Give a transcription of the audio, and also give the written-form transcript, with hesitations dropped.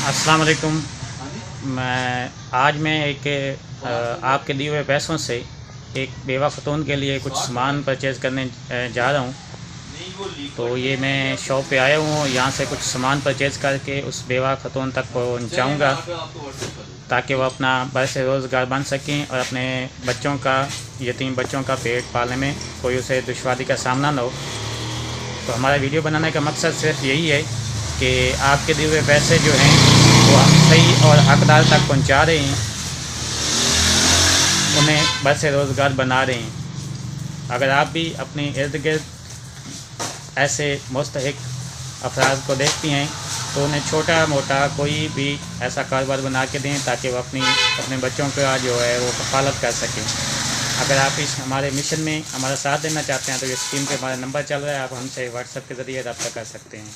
अस्सलाम वालेकुम। मैं एक आपके दिए हुए पैसों से एक बेवा ख़तून के लिए कुछ सामान परचेज़ करने जा रहा हूँ। तो ये मैं शॉप पे आया हूँ, यहाँ से कुछ सामान परचेज़ करके उस बेवा ख़तून तक पहुँचाऊँगा ताकि वो अपना बरसे रोज़गार बन सकें और अपने बच्चों का, यतीम बच्चों का पेट पालने में कोई उसे दुश्वारी का सामना ना हो। तो हमारा वीडियो बनाने का मकसद सिर्फ यही है कि आपके दिए हुए पैसे जो हैं वो सही और हकदार तक पहुंचा रहे हैं, उन्हें बरसे रोज़गार बना रहे हैं। अगर आप भी अपने इर्द गिर्द ऐसे मुस्तहिक अफराद को देखती हैं तो उन्हें छोटा मोटा कोई भी ऐसा कारोबार बना के दें ताकि वो अपने बच्चों का जो है वो कफ़ालत कर सकें। अगर आप इस हमारे मिशन में हमारा साथ देना चाहते हैं तो ये स्क्रीन पे हमारा नंबर चल रहा है, आप हमसे व्हाट्सएप के ज़रिए रब्ता कर सकते हैं।